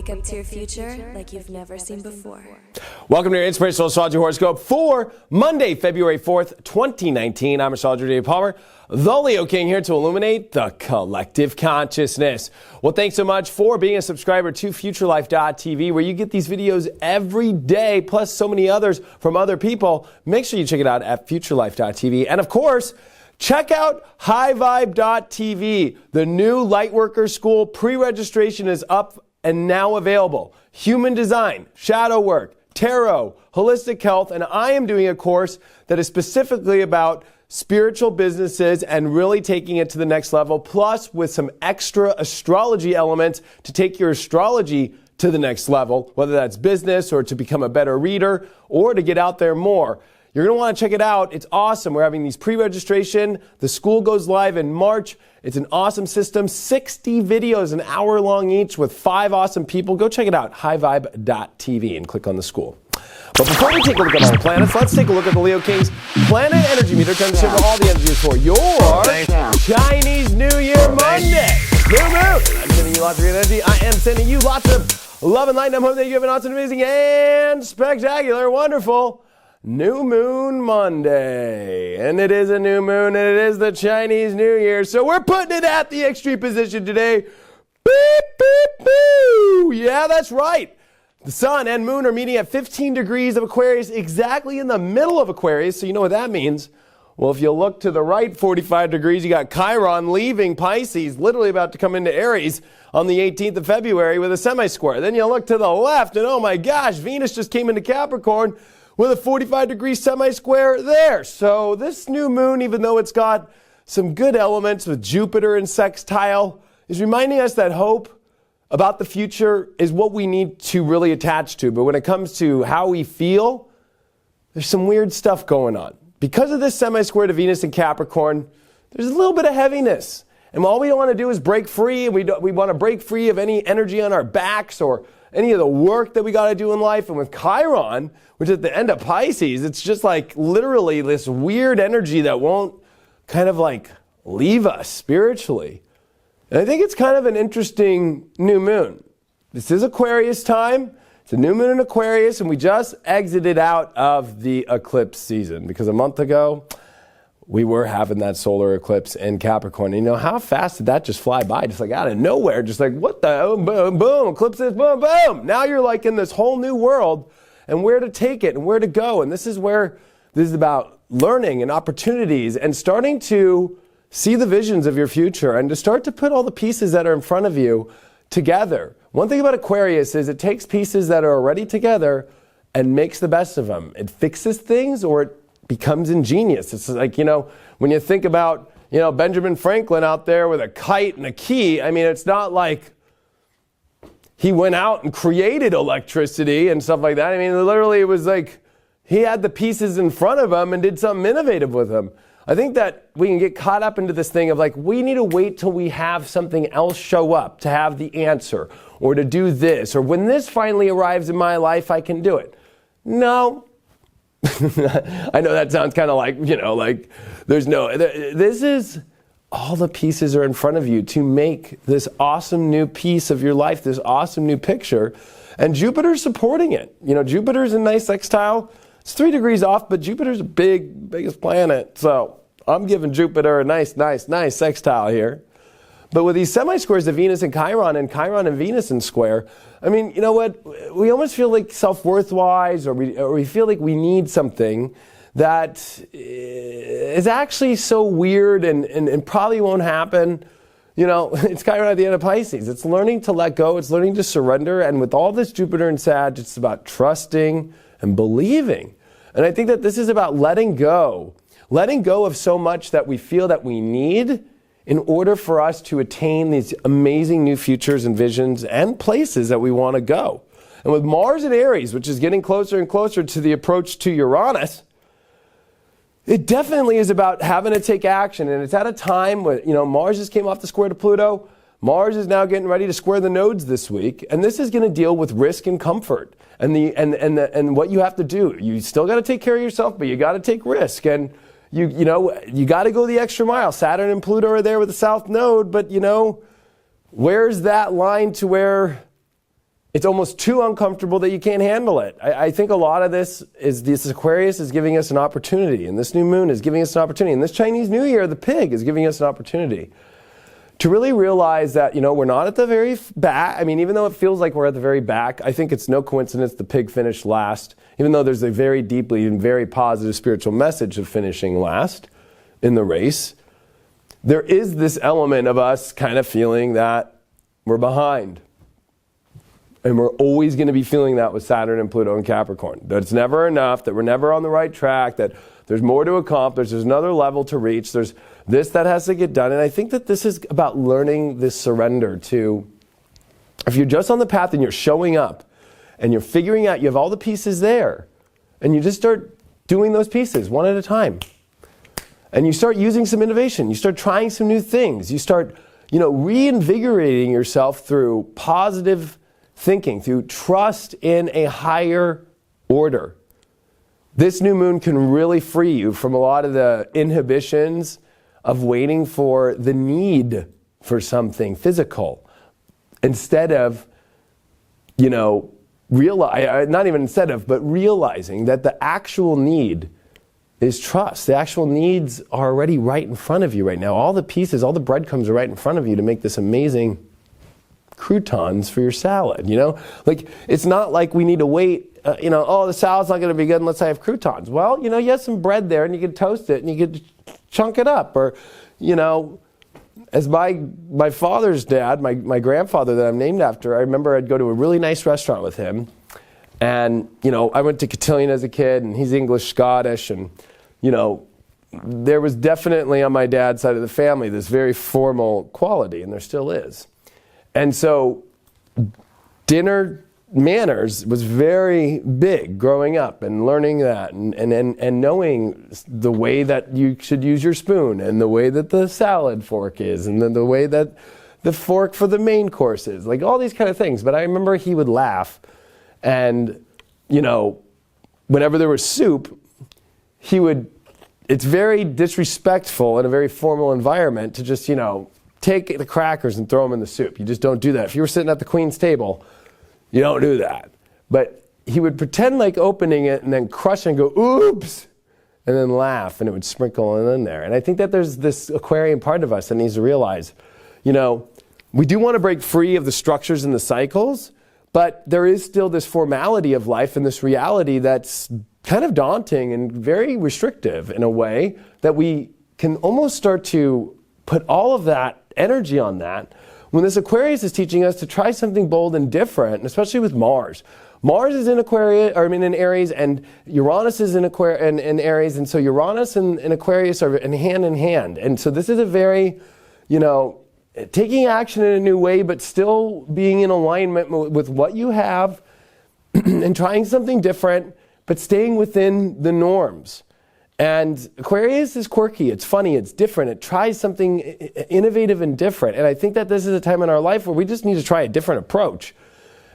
Wake up to your future like you've never seen before. Welcome to your Inspirational Astrology Horoscope for Monday, February 4th, 2019. I'm Astrologer Dave Palmer, the Leo King, here to illuminate the collective consciousness. Well, thanks so much for being a subscriber to FutureLife.tv, where you get these videos every day, plus so many others from other people. Make sure you check it out at FutureLife.tv. And of course, check out HighVibe.tv. The new Lightworker School pre-registration is up and now available. Human design, shadow work, tarot, holistic health, and I am doing a course that is specifically about spiritual businesses and really taking it to the next level, plus with some extra astrology elements to take your astrology to the next level, whether that's business or to become a better reader or to get out there more. You're going to want to check it out. It's awesome. We're having these pre-registration. The school goes live in March. It's an awesome system. 60 videos, an hour long each with 5 awesome people. Go check it out, highvibe.tv, and click on the school. But before we take a look at all the planets, let's take a look at the Leo King's planet energy meter to understand what all the energy is for your Chinese New Year Monday. New moon. I'm sending you lots of great energy. I am sending you lots of love and light. And I'm hoping that you have an awesome, amazing, and spectacular, wonderful New Moon Monday. And it is a new moon, and it is the Chinese New Year. So we're putting it at the extreme position today. Beep, beep, boo. Yeah, that's right. The sun and moon are meeting at 15 degrees of Aquarius, exactly in the middle of Aquarius. So you know what that means. Well, if you look to the right 45 degrees, you got Chiron leaving Pisces, literally about to come into Aries on the 18th of February with a semi-square. Then you look to the left, and oh my gosh, Venus just came into Capricorn with a 45-degree semi-square there. So this new moon, even though it's got some good elements with Jupiter and sextile, is reminding us that hope about the future is what we need to really attach to. But when it comes to how we feel, there's some weird stuff going on. Because of this semi-square to Venus in Capricorn, there's a little bit of heaviness. And all we want to do is break free, and we want to break free of any energy on our backs or any of the work that we got to do in life. And with Chiron, which is at the end of Pisces, it's just like literally this weird energy that won't kind of like leave us spiritually. And I think it's kind of an interesting new moon. This is Aquarius time. It's a new moon in Aquarius, and we just exited out of the eclipse season because a month ago, we were having that solar eclipse in Capricorn. And you know, how fast did that just fly by? Just like out of nowhere, just like, what the, boom, boom, boom, eclipses, boom, boom. Now you're like in this whole new world and where to take it and where to go. And this is where this is about learning and opportunities and starting to see the visions of your future and to start to put all the pieces that are in front of you together. One thing about Aquarius is it takes pieces that are already together and makes the best of them. It fixes things or it becomes ingenious. It's like, you know, when you think about, you know, Benjamin Franklin out there with a kite and a key, I mean, it's not like he went out and created electricity and stuff like that. I mean, literally it was like he had the pieces in front of him and did something innovative with them. I think that we can get caught up into this thing of like, we need to wait till we have something else show up to have the answer or to do this, or when this finally arrives in my life, I can do it. No. I know that sounds kind of like, you know, like there's no, this is all the pieces are in front of you to make this awesome new piece of your life, this awesome new picture. And Jupiter's supporting it. You know, Jupiter's a nice sextile. It's 3 degrees off, but Jupiter's a biggest planet. So I'm giving Jupiter a nice sextile here. But with these semi-squares of Venus and Chiron and Venus in square, I mean, you know what? We almost feel like self-worth-wise, or we feel like we need something that is actually so weird and probably won't happen. You know, it's Chiron at the end of Pisces. It's learning to let go. It's learning to surrender. And with all this Jupiter and Sag, it's about trusting and believing. And I think that this is about letting go of so much that we feel that we need in order for us to attain these amazing new futures and visions and places that we want to go. And with Mars in Aries, which is getting closer and closer to the approach to Uranus, it definitely is about having to take action. And it's at a time where, you know, Mars just came off the square to Pluto. Mars is now getting ready to square the nodes this week. And this is going to deal with risk and comfort and what you have to do. You still got to take care of yourself, but you got to take risk. And you know, you got to go the extra mile. Saturn and Pluto are there with the South Node, but you know, where's that line to where it's almost too uncomfortable that you can't handle it. I think a lot of this Aquarius is giving us an opportunity, and this new moon is giving us an opportunity, and this Chinese New Year, the pig, is giving us an opportunity to really realize that, we're not at the very back. I mean, even though it feels like we're at the very back, I think it's no coincidence the pig finished last, even though there's a very deeply and very positive spiritual message of finishing last in the race. There is this element of us kind of feeling that we're behind. And we're always going to be feeling that with Saturn and Pluto and Capricorn. That it's never enough, that we're never on the right track, that there's more to accomplish, there's another level to reach, there's this that has to get done. And I think that this is about learning this surrender to, if you're just on the path and you're showing up and you're figuring out, you have all the pieces there, and you just start doing those pieces one at a time. And you start using some innovation, you start trying some new things, you start, reinvigorating yourself through positive thinking, through trust in a higher order. This new moon can really free you from a lot of the inhibitions of waiting for the need for something physical. Instead of, realizing that the actual need is trust. The actual needs are already right in front of you right now. All the pieces, all the breadcrumbs are right in front of you to make this amazing croutons for your salad, It's not like we need to wait, the salad's not going to be good unless I have croutons. Well, you have some bread there and you can toast it and you can chunk it up. Or, as my father's dad, my grandfather that I'm named after, I remember I'd go to a really nice restaurant with him. And, I went to Cotillion as a kid, and he's English-Scottish, and, there was definitely on my dad's side of the family this very formal quality, and there still is. And so dinner manners was very big growing up, and learning that, and knowing the way that you should use your spoon, and the way that the salad fork is, and then the way that the fork for the main course is, like all these kind of things. But I remember he would laugh, and whenever there was soup, it's very disrespectful in a very formal environment to just, take the crackers and throw them in the soup. You just don't do that. If you were sitting at the Queen's table, you don't do that. But he would pretend like opening it and then crush it and go, oops, and then laugh, and it would sprinkle in there. And I think that there's this Aquarian part of us that needs to realize, we do want to break free of the structures and the cycles, but there is still this formality of life and this reality that's kind of daunting and very restrictive in a way that we can almost start to put all of that energy on that when this Aquarius is teaching us to try something bold and different, and especially with Mars. Mars is in in Aries, and Uranus is in Aries, and so Uranus and Aquarius are in hand. And so this is a very, taking action in a new way, but still being in alignment with what you have and trying something different, but staying within the norms. And Aquarius is quirky, it's funny, it's different, it tries something innovative and different. And I think that this is a time in our life where we just need to try a different approach.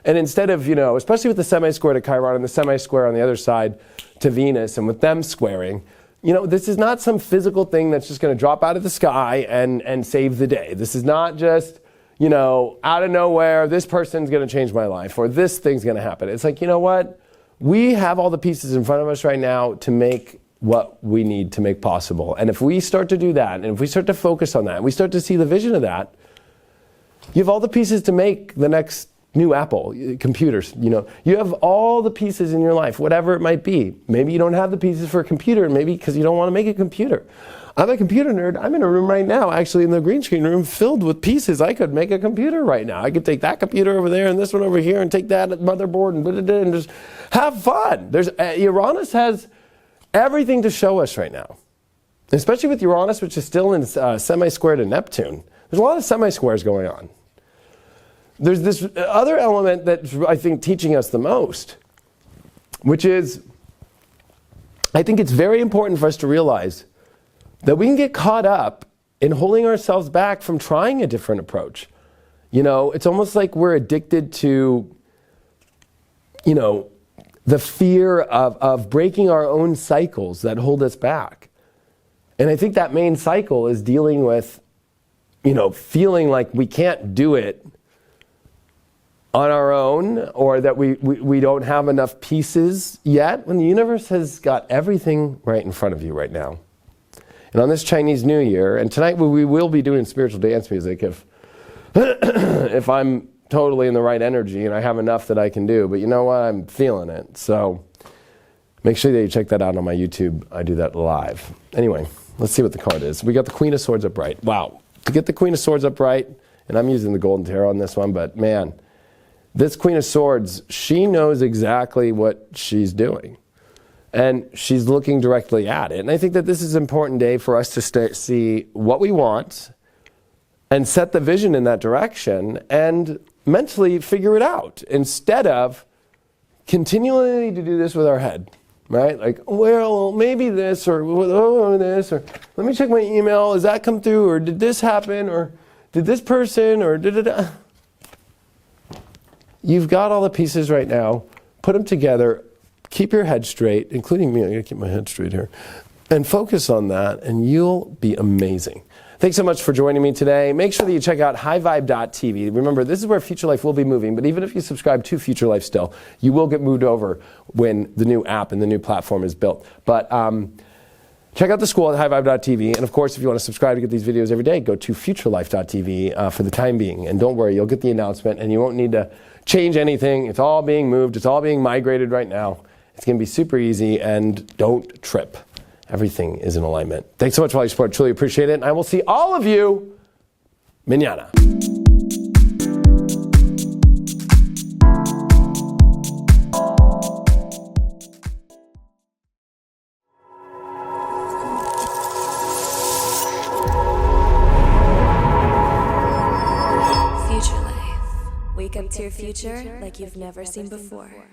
And instead of, especially with the semi-square to Chiron and the semi-square on the other side to Venus, and with them squaring, this is not some physical thing that's just going to drop out of the sky and save the day. This is not just, out of nowhere, this person's going to change my life, or this thing's going to happen. It's like, what? We have all the pieces in front of us right now to make what we need to make possible. And if we start to do that, and if we start to focus on that, and we start to see the vision of that, you have all the pieces to make the next new Apple, computers, You have all the pieces in your life, whatever it might be. Maybe you don't have the pieces for a computer, maybe because you don't want to make a computer. I'm a computer nerd. I'm in a room right now, actually in the green screen room, filled with pieces. I could make a computer right now. I could take that computer over there and this one over here and take that motherboard and just have fun. Uranus has everything to show us right now. Especially with Uranus, which is still in semi-square to Neptune. There's a lot of semi-squares going on. There's this other element that's, I think, teaching us the most, which is, I think it's very important for us to realize that we can get caught up in holding ourselves back from trying a different approach. It's almost like we're addicted to, the fear of breaking our own cycles that hold us back. And I think that main cycle is dealing with, feeling like we can't do it on our own, or that we don't have enough pieces yet, when the universe has got everything right in front of you right now. And on this Chinese New Year, and tonight we will be doing spiritual dance music if if I'm totally in the right energy and I have enough that I can do. But you know what? I'm feeling it. So make sure that you check that out on my YouTube. I do that live. Anyway, let's see what the card is. We got the Queen of Swords upright. Wow. To get the Queen of Swords upright, and I'm using the Golden Tarot on this one, but man, this Queen of Swords, she knows exactly what she's doing. And she's looking directly at it. And I think that this is an important day for us to see what we want and set the vision in that direction and mentally figure it out, instead of continually to do this with our head, right? Like, well, maybe this, or oh, this, or let me check my email. Has that come through? Or did this happen? Or did this person? Or da-da-da. You've got all the pieces right now. Put them together. Keep your head straight, including me. I gotta keep my head straight here. And focus on that, and you'll be amazing. Thanks so much for joining me today. Make sure that you check out highvibe.tv. Remember, this is where Future Life will be moving, but even if you subscribe to Future Life still, you will get moved over when the new app and the new platform is built. But check out the school at highvibe.tv. And of course, if you want to subscribe to get these videos every day, go to futurelife.tv for the time being. And don't worry, you'll get the announcement, and you won't need to change anything. It's all being moved. It's all being migrated right now. It's going to be super easy, and don't trip. Everything is in alignment. Thanks so much for all your support. Truly appreciate it. And I will see all of you mañana. Future Life. Wake up to your future like you've never seen before.